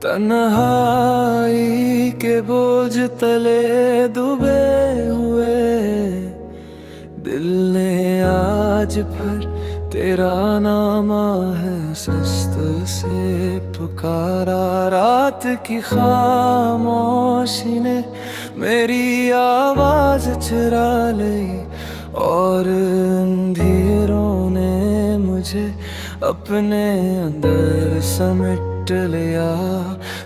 तन्हाई के बोझ तले डूबे हुए दिल ने आज फिर तेरा नाम है सस्त से पुकारा। रात की खामोशी ने मेरी आवाज चुरा ली और अंधेरों ने मुझे अपने अंदर समेट लिया।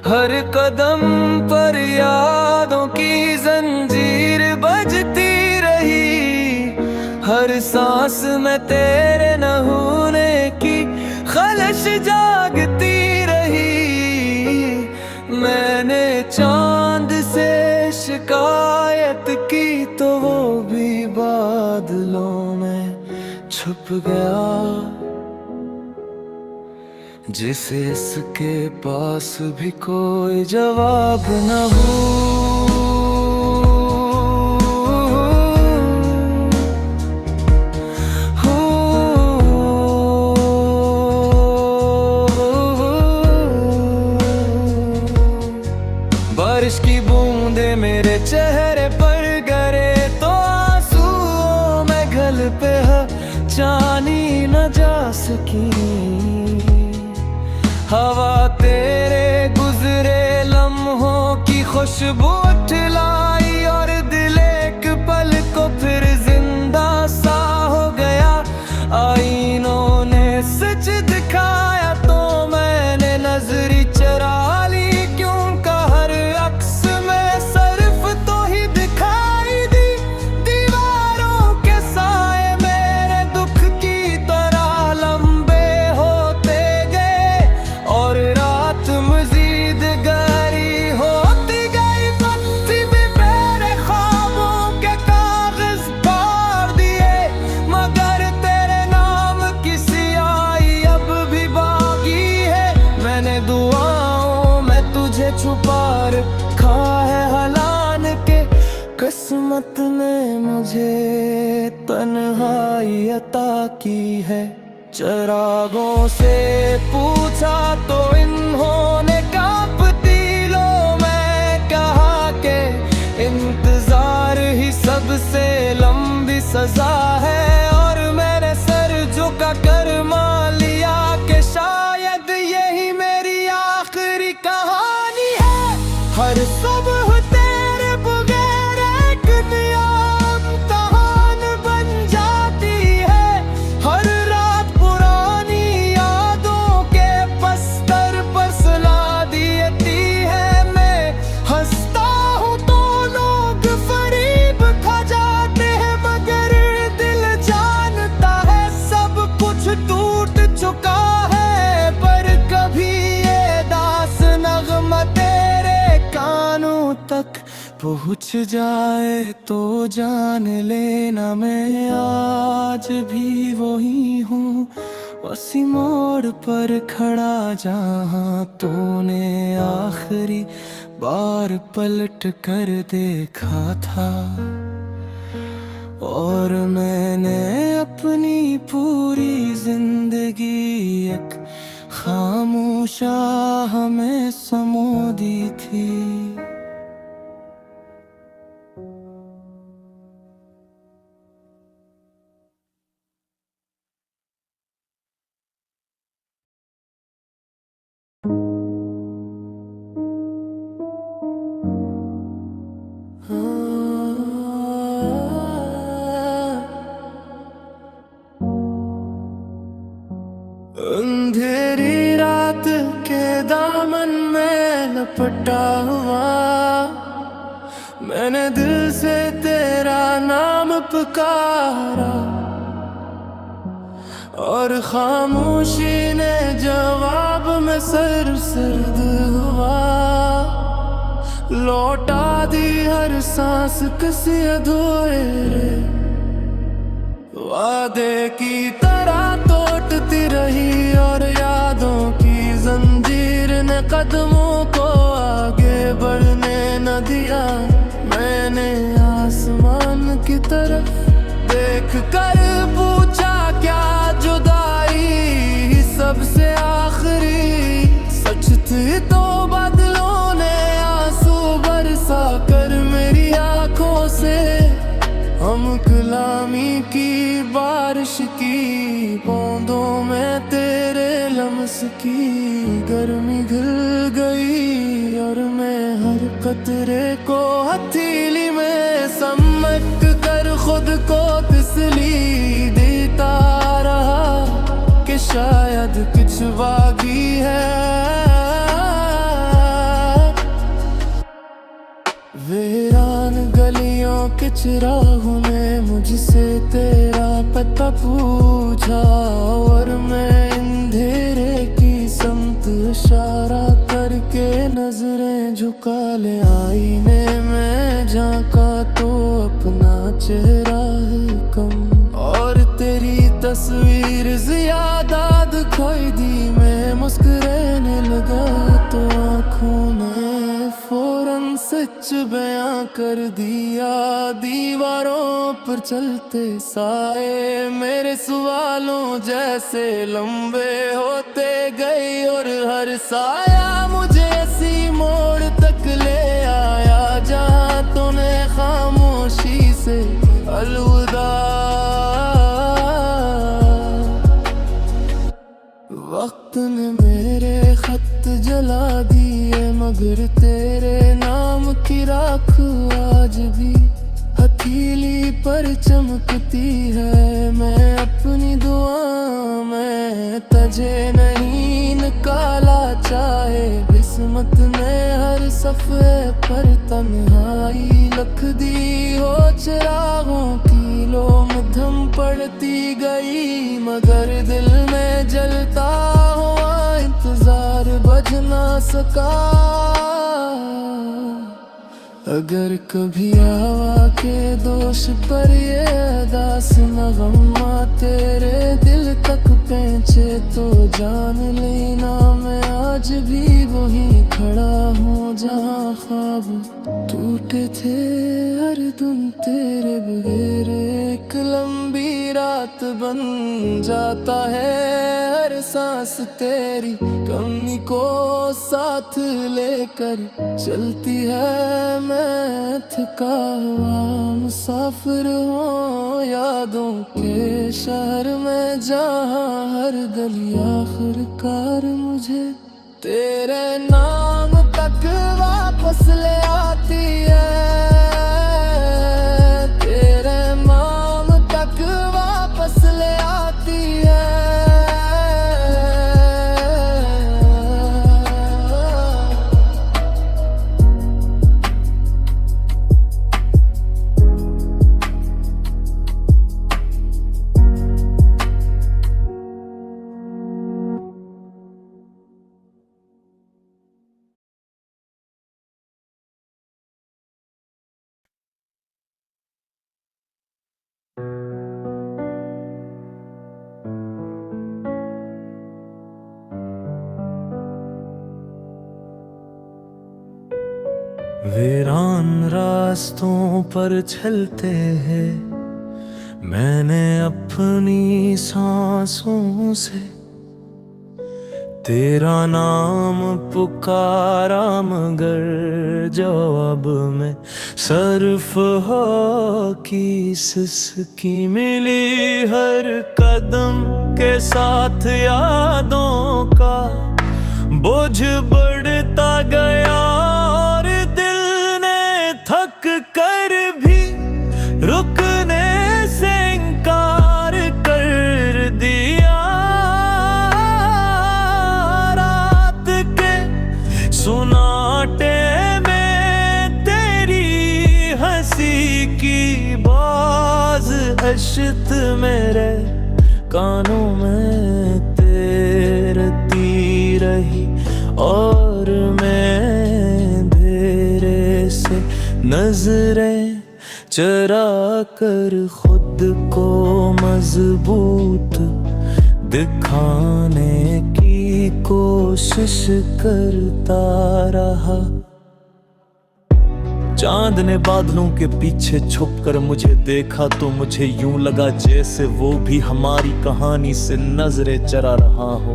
हर कदम पर यादों की जंजीर बजती रही, हर सांस में तेरे न होने की खलश जागती रही। मैंने चांद से शिकायत की तो वो भी बादलों में छुप गया। जिसे इसके पास भी कोई जवाब न हो, बारिश की बूंदे मेरे चेहरे पर गिरे तो आंसुओं में गल पे जानी न जा सकी। हवा तेरे गुजरे लम्हों की खुशबू उठलाई और दिल एक पल को फिर जिंदा सा हो गया। आईनों ने सच दिखाया तो मैंने नजरी चरा ली, क्योंकि हर अक्स में सिर्फ तो ही दिखाई दी। दीवारों के साए मेरे दुख की तरह लंबे होते गए और रात मजीद गहरी होती गई। पत्ती भी मेरे ख्वाबों के कागज फाड़ दिए, मगर तेरे नाम की स्याही अब भी बाकी है। मैंने दुआओं में तुझे छुपा रखा है हलान के, किस्मत ने मुझे तन्हाई अता की है। चरागों से पूछा तो इन्होंने कांपती लो मैं कहा के इंतजार ही सबसे लंबी सजा है। और मैंने सर झुका कर मान लिया कि शायद यही मेरी आखिरी कहानी है। हर सुबह तेरे बगैर एक नया इम्तिहान बन जाती है। हर रात पुरानी यादों के बस्तर पर सुला देती है। मैं हंसता हूँ तो लोग फरीब खा जाते हैं, मगर दिल जानता है सब कुछ टूट चुका है। पर कभी ये दास नगमा तेरे कानों तक पहुँच जाए तो जान लेना मैं आज भी वही हूँ, उसी मोड़ पर खड़ा जहाँ तूने आखिरी बार पलट कर देखा था। और मैंने अपनी पूरी जिंदगी एक खामोश आह में समो दी थी। अंधेरी रात के दामन में लपटा हुआ मैंने दिल से तेरा नाम पुकारा, और खामोशी ने जवाब में सर सर्द हुआ। लौटा दी हर सांस किसी अधूरे वादे की तरह तोड़ती रही, और यादों की जंजीर ने कदमों को आगे बढ़ने न दिया। मैंने आसमान की तरफ देख कर पूछा क्या जुदाई सबसे आखिरी सच थी तो बात की गर्मी घुल गई और मैं हर कतरे को हथेली में समट कर खुद को तसली देता रहा कि शायद कुछ बाकी है। वीरान गलियों के चिरागों ने मुझसे तेरा पता पूछा और मैं अंधेरे की समत इशारा करके नजरें झुका ले आईने में झांका तो अपना चेहरा है कम और तेरी तस्वीर ज्यादा दिखाई दी। मैं मुस्कुराने लगा तो आँखों ने फौरन सच बयां कर दिया। दीवारों पर चलते साए मेरे सवालों जैसे लंबे होते गए और हर साया मुझे ऐसी मोड़ तक ले आया जहां तूने खामोशी से अलविदा। वक्त ने मेरे खत जला दिए मगर तेरे नाम की राख आज भी हथेली पर चमकती है। मैं अपनी दुआ में तुझे नहीं निकाला चाहे किस्मत ने हर सफ़े पर तन्हाई लिख दी हो। चिरागों की लो मध्यम पड़ती गई मगर दिल में जलता हुआ इंतजार बुझ ना सका। अगर कभी हवा के दोष पर ये अदास नगमा तेरे दिल तक पहुंचे तो जान लेना मैं आज भी वहीं खड़ा हूँ जहाँ ख्वाब टूटे थे। हर दिन तेरे बगैर एक लंबी रात बन जाता है। हर सांस तेरी कमी को साथ लेकर चलती है। मैं थका हुआ मुसाफिर हूँ यादों के शहर में जहाँ हर गली आखिरकार मुझे तेरे नाम तक वापस ले आती है। तेरे नाम तक वापस ले आती है। वीरान रास्तों पर चलते हैं मैंने अपनी सांसों से तेरा नाम पुकारा मगर जवाब में सर्फ हो किसकी मिली। हर कदम के साथ यादों का बोझ बढ़ता गया और दिल ने थक कर भी रुकने से इनकार कर दिया। रात के सुनाटे में तेरी हंसी की बाज अशत मेरे कानों में तैरती रही और मैं तेरे से नजरें चरा कर खुद को मजबूत दिखाने की कोशिश करता रहा। चांद ने बादलों के पीछे छुपकर मुझे देखा तो मुझे यूं लगा जैसे वो भी हमारी कहानी से नजरें चरा रहा हो।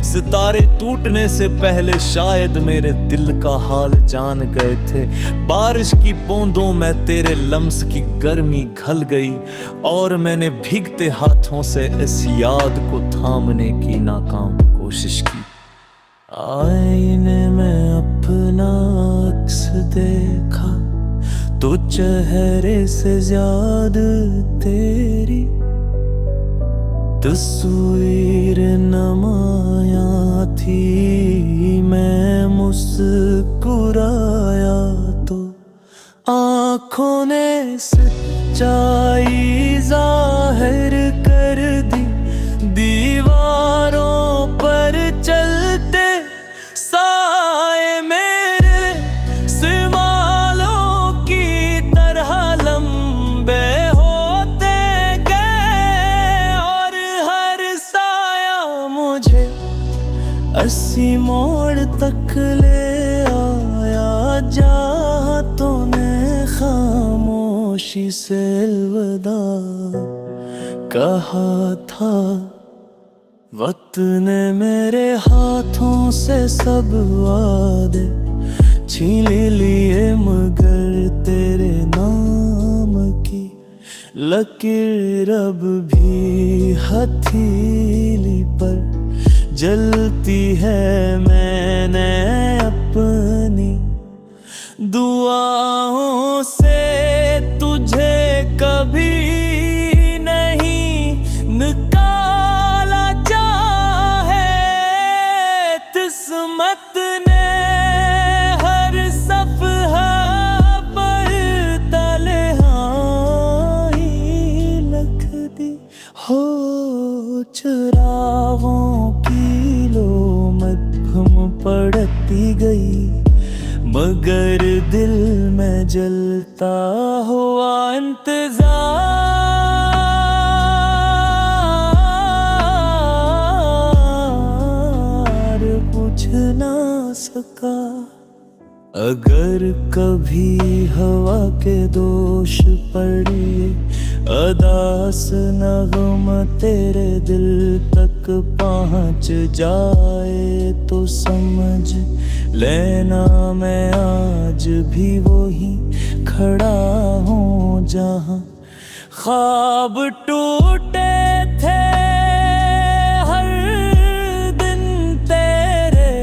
सितारे टूटने से पहले शायद मेरे दिल का हाल जान गए थे। बारिश की बूंदों में तेरे लम्स की गर्मी घल गई और मैंने भीगते हाथों से इस याद को थामने की नाकाम कोशिश कोशिश की। आईने में अपना अक्स देखा तो चेहरे से ज्यादा तेरी तस्वीर नमाया थी। मैं मुस्कुराया तो आँखों ने सच्चाई जाहिर कर दी। दीवारों पर चलते साए मेरे सिमालों की तरह लंबे होते गए और हर साया मुझे 80 मोड़ तक ले आया। जहाँ तूने खामोशी से अलविदा कहा था, वक्त ने मेरे हाथों से सब वादे छीन लिए, मगर तेरे नाम की लकीर अब भी हथेली पर जलती है। मैंने अपनी दुआओं से तुझे कभी नहीं निकाला चाहे। किस्मत ने हर सफ़हा पर तन्हाई लिख दी। हो चिरागों की लो मध्यम पड़ती गई, मगर दिल में जलता हुआ इंतजार बुझ ना सका। अगर कभी हवा के दोष पड़े, अदास नगम तेरे दिल तक पहुँच जाए, तो समझ लेना मैं आज भी वही खड़ा हूँ जहाँ ख्वाब टूटे थे। हर दिन तेरे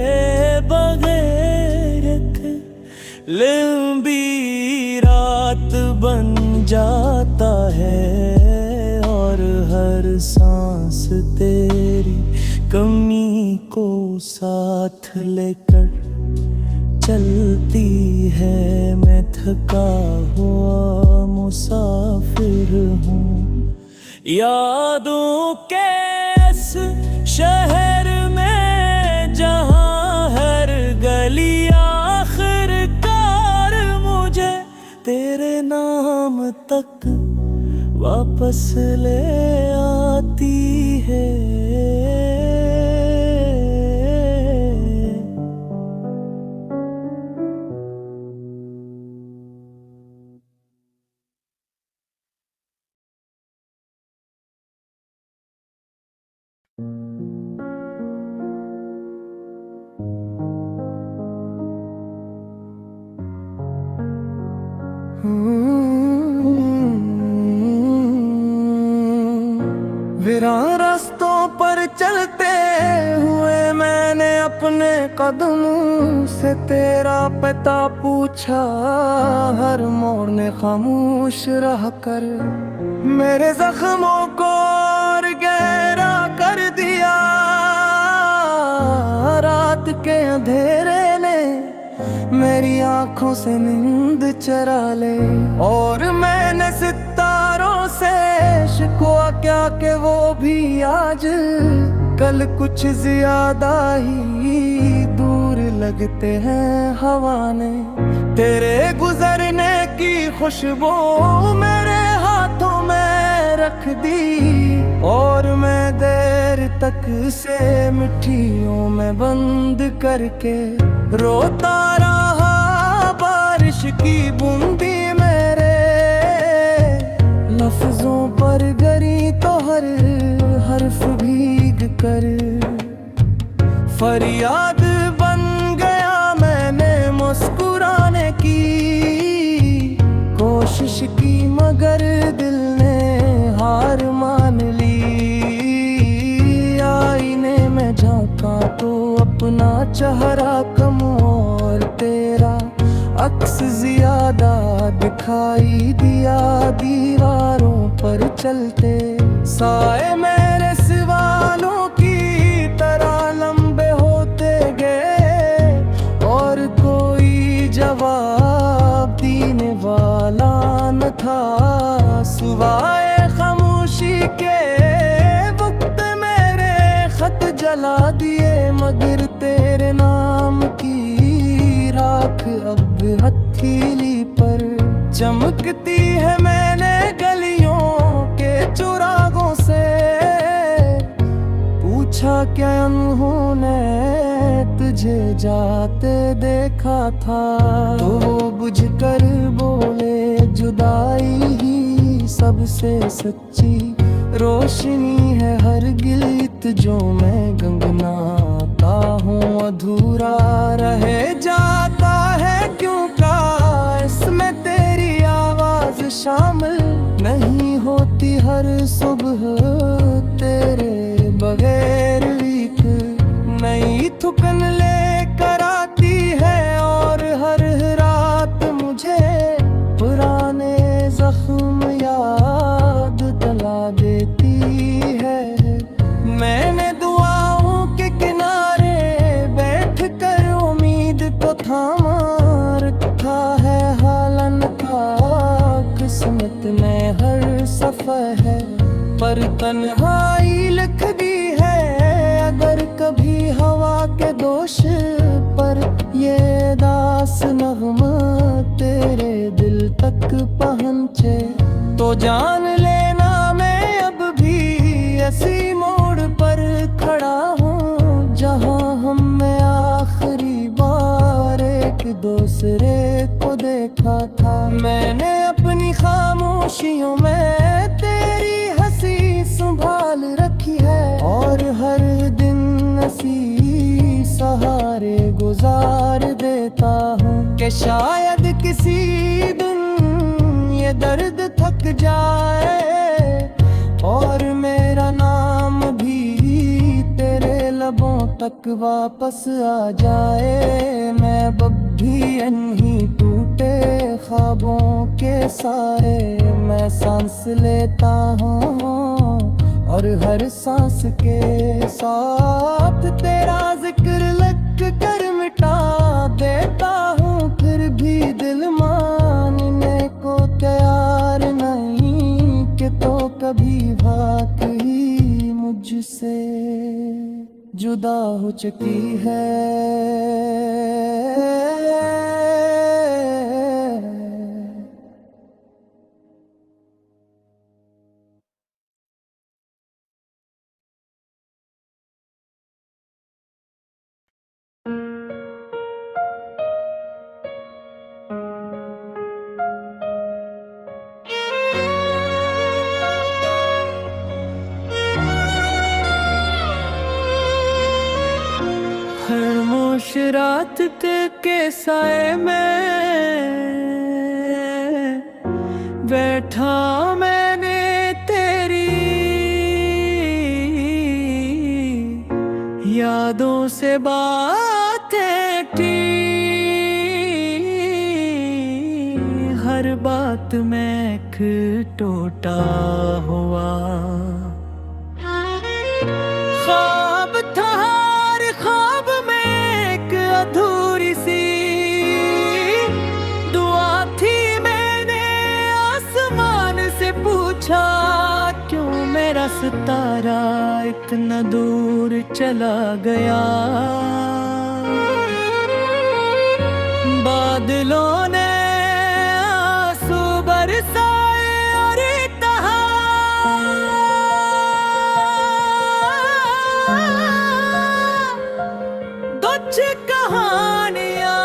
बगैर लंबी रात बन जाता है, और हर सांस तेरी कमी को साथ लेकर चलती है। मैं थका हुआ मुसाफिर हूँ यादों के इस शहर में, जहाँ हर गली आखिरकार मुझे तेरे नाम तक वापस ले आती है। वीरान रास्तों पर चलते हुए मैंने अपने कदमों से तेरा पता पूछा। हर मोड़ ने खामोश रह कर मेरे जख्मों को और गहरा कर दिया। रात के अंधेरे ने मेरी आंखों से नींद चरा ले, और मैंने सितारों से शिकवा क्या कि वो भी आज कल कुछ ज्यादा ही दूर लगते हैं। हवा ने तेरे गुजरने की खुशबू मेरे हाथों में रख दी, और मैं देर तक से मिट्टियों में बंद करके रोता रहा। बारिश की बूंदी मेरे लफ्जों पर गिरी तो हर हर्फ भीग कर फरियाद बन गया। मैंने मुस्कुराने की कोशिश की, मगर दिल ने हार मान ली। आईने में झांका तो अपना चेहरा कम और तेरा अक्स ज्यादा दिखाई दिया दीवारों पर चलते। साए मेरे सवालों की तरह लंबे होते गए और कोई जवाब देने वाला न था। सुवाए खामोशी के वक्त मेरे खत जला दिए, मगर तेरे नाम की राख अब हथेली पर चमकती है। मैंने गलियों के चुरागों से पूछा क्या उन्होंने तुझे जाते देखा था, तो वो बुझ कर बोले जुदाई ही सबसे सच्ची रोशनी है। हर गीत जो मैं गुनगुनाता हूँ अधूरा रह जाता है, क्यों का इसमें तेरी आवाज शामिल नहीं होती। हर सुबह तेरे बगैर एक नई थुकन लेकर आती है, और हर रात मुझे पुराने जख्म याद दिला देती है। मैंने दुआओं के किनारे बैठ कर उम्मीद को थामा रखा है। हालन का किस्मत में हर सफर है, पर तन्हाई लिख दी है। अगर कभी हवा के दोष पर ये दास नग़्मा तेरे दिल तक पहुँचे, तो जान लेना मैं अब भी ऐसी मोड़ पर खड़ा हूँ, जहाँ हमने आखिरी बार एक दूसरे को देखा था। मैंने अपनी खामोशियों में तेरी हंसी संभाल रखी है, और हर दिन ऐसी सहारे गुजार देता हूँ कि शायद किसी दिन ये दर्द थक जाए और मेरा नाम भी तेरे लबों तक वापस आ जाए। मैं अब भी इन्हीं टूटे ख्वाबों के साए मैं सांस लेता हूँ, और हर सांस के साथ तेरा जिक्र लिख कर मिटा देता हूँ। फिर भी दिल मानने को तैयार नहीं कि तो कभी वाकई मुझसे जुदा हो चुकी है। खामोश रात के साए में बैठा मैंने तेरी यादों से बातें की। हर बात में एक टूटा हुआ ख्वाब था, हर ख्वाब में एक अधूरी सी दुआ थी। मैंने आसमान से पूछा क्यों मेरा सितारा इतना दूर चला गया। बादलों ने आंसू बरसाए और कहा कुछ कहानियां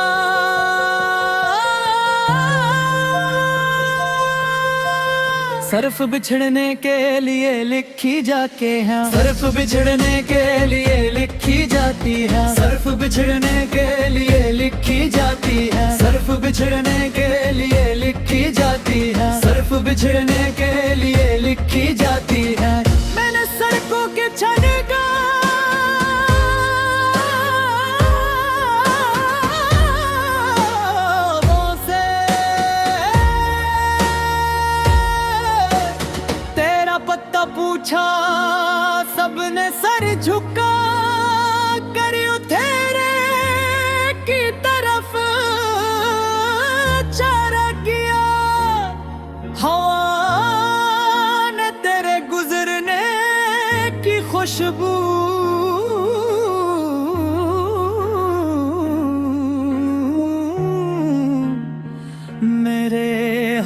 सिर्फ बिछड़ने के लिए लिखी जाके हैं, सिर्फ बिछड़ने के लिए लिखी जाती है, सिर्फ बिछड़ने के लिए लिखी जाती है, सिर्फ बिछड़ने के लिए लिखी जाती है, सिर्फ बिछड़ने के लिए लिखी जाती है। मैंने सड़कों के छन का खुशबू मेरे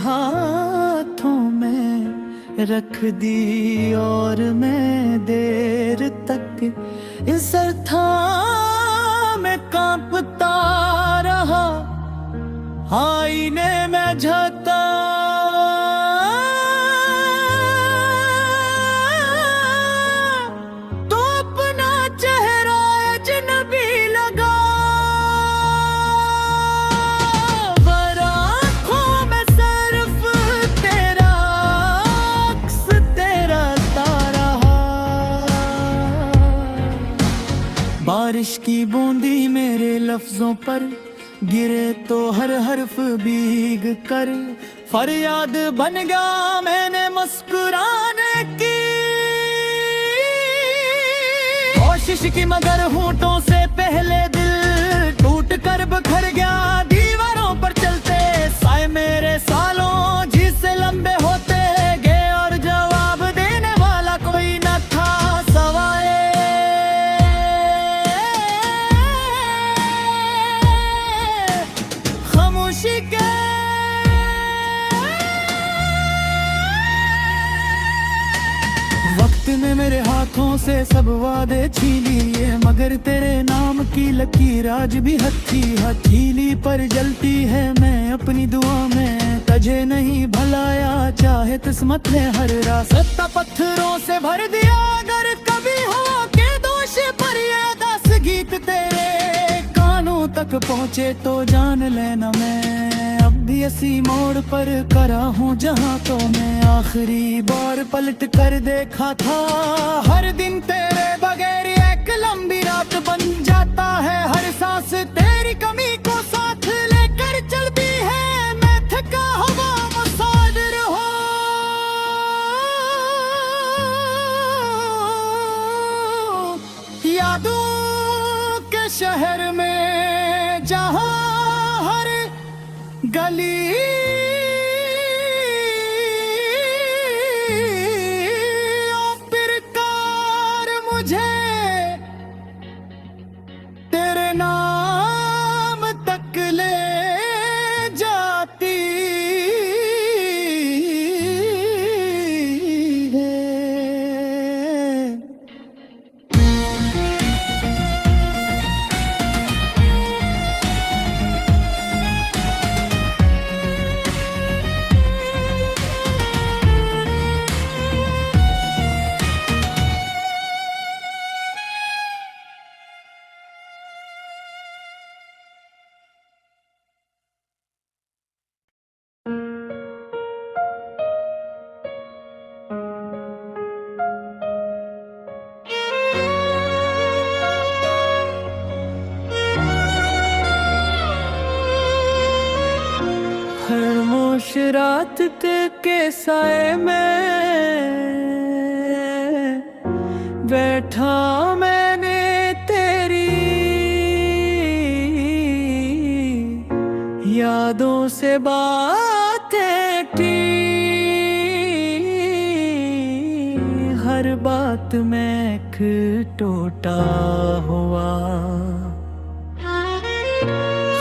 हाथों में रख दी और मैं देर तक इस अर्था में कांपता रहा। आईने में झांकता तो अपना चेहरा अजनबी लगा। पर आँखों में सिर्फ तेरा अक्स तेरा तारा। बारिश की बूंदी मेरे लफ्जों पर गिरे तो हर हर्फ भीग कर फरियाद बन गया मैंने मुस्कुराने की कोशिश की, मगर होंठों से पहले दिल टूट कर बिखर गया। दीवारों पर चलते साए मेरे सालों जिससे लंबे होते गए और जवाब देने वाला कोई न था सवाए खामोशी के। वक्त ने मेरे हाथों से सब वादे छीन लिए, मगर तेरे नाम की लकीर आज भी हथीली पर जलती है। मैं अपनी दुआ में तुझे नहीं भलाया, चाहे किस्मत ने हर रास्ता पत्थरों से भर दिया। अगर कभी हो के दोष पर ये 10 गीत तेरे कानों तक पहुँचे तो जान लेना मैं अब भी इसी मोड़ पर खड़ा हूँ जहाँ तो मैं आखिरी बार पलट कर देखा था। हर दिन तेरे बगैर एक लंबी रात बन जाता है, हर सांस तेरी कमी को साथ लेकर चलती है। मैं थका हुआ मुसादिर हो यादों के शहर में जहाँ हर गली फिरकार मुझे तेरे नाम तक ले जाती है। खामोश रात के साए में बैठा मैंने तेरी यादों से बातें की। हर बात में एक टूटा हुआ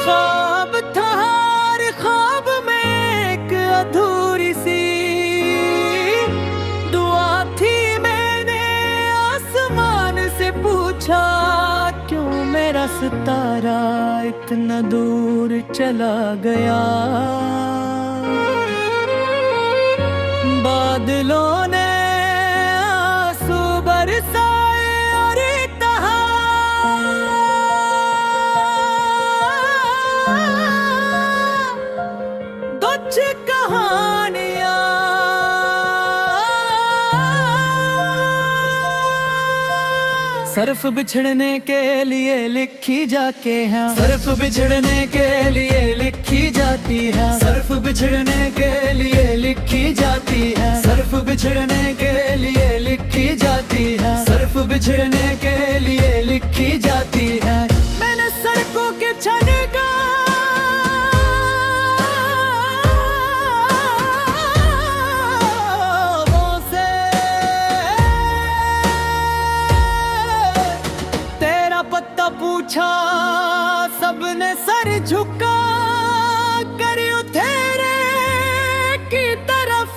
ख्वाब था, हर ख्वाब में एक अधूरी सी दुआ थी। मैंने आसमान से पूछा क्यों मेरा सितारा इतना दूर चला गया। बादलों ने आंसू बरसाए और कहा कुछ कहानियां सिर्फ बिछड़ने के लिए लिखी जाके हैं, सिर्फ बिछड़ने के लिए लिखी जाती है, सिर्फ बिछड़ने के लिए लिखी जाती है, सिर्फ बिछड़ने के लिए लिखी जाती है, सिर्फ बिछड़ने के लिए लिखी जाती है। मैंने सड़कों के छन का झुका कर तेरे की तरफ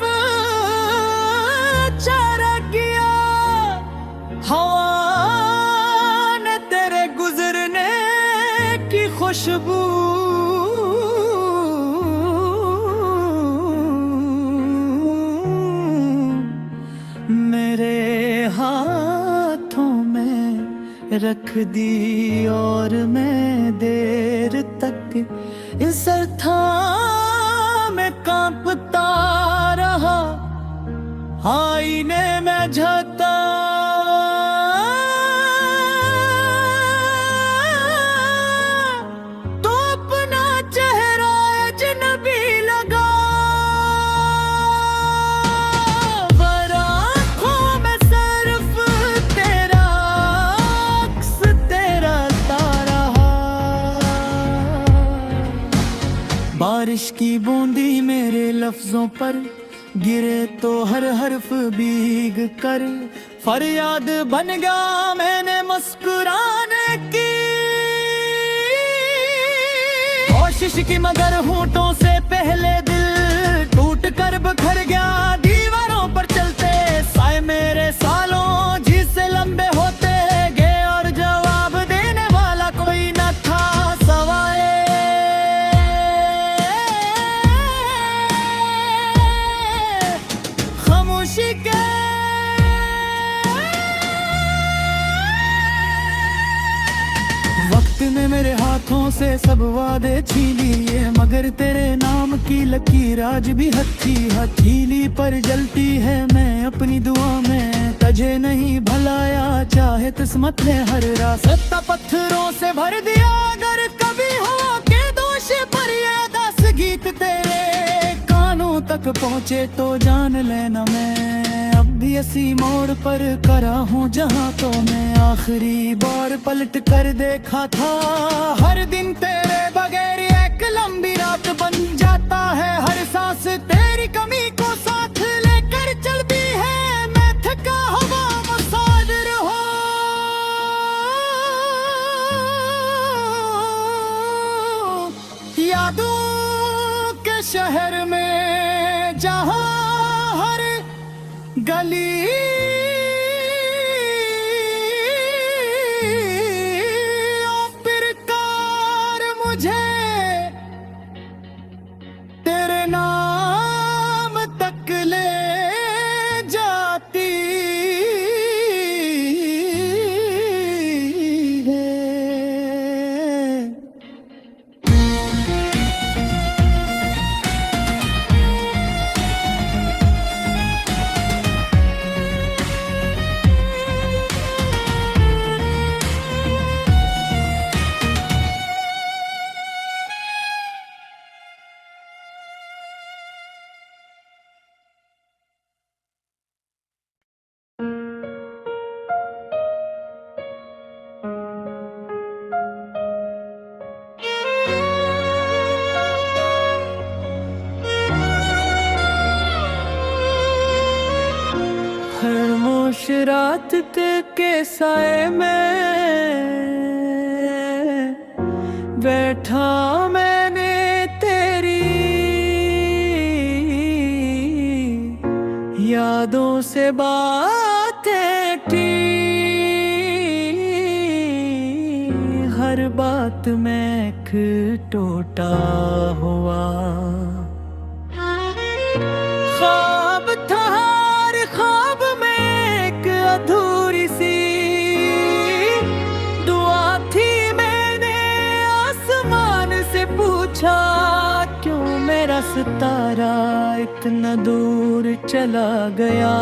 चारा किया, हवा ने तेरे गुजरने की खुशबू मेरे हाथों में रख दी और मैं देर तक इस अर्था में कांपता रहा। आईने में झांकता तो अपना चेहरा अजनबी लगा। बारिश की बूंदी मेरे लफ्जों पर गिरे तो हर हर्फ भीग कर फरियाद बन गया मैंने मुस्कुराने की कोशिश की, मगर होंठों से पहले दिल टूट कर बिखर गया। दीवारों पर चलते साए मेरे सालों जिससे लंबे होते गए और जवाब देने वाला कोई न था सवाए खामोशी के। वक्त ने मेरे हाथों से सब वादे छीन लिए, मगर तेरे नाम की लकीर आज भी हथीली पर जलती है। मैं अपनी दुआ में तुझे नहीं भलाया, चाहे किस्मत ने हर रास्ता पत्थरों से भर दिया। अगर कभी हो के दोष पर ये 10 गीत तेरे कानों तक पहुँचे तो जान लेना मैं अब भी इसी मोड़ पर खड़ा हूँ जहाँ तो मैं आखिरी बार पलट कर देखा था। हर दिन तेरे बगैर एक लंबी रात बन जाता है, हर सांस तेरी कमी को साथ लेकर चलती है। मैं थका हुआ मुसाफिर हो यादों के शहर में जहाँ हर गली फिरकार मुझे तेरे नाम तक ले जाती है। खामोश रात के साए में बैठा मैंने तेरी यादों से बातें की, हर बात में एक टूटा हुआ ख्वाब था। हर ख्वाब में एक अधूरी सी दुआ थी। मैंने आसमान से पूछा क्यों मेरा सितारा इतना दूर चला गया।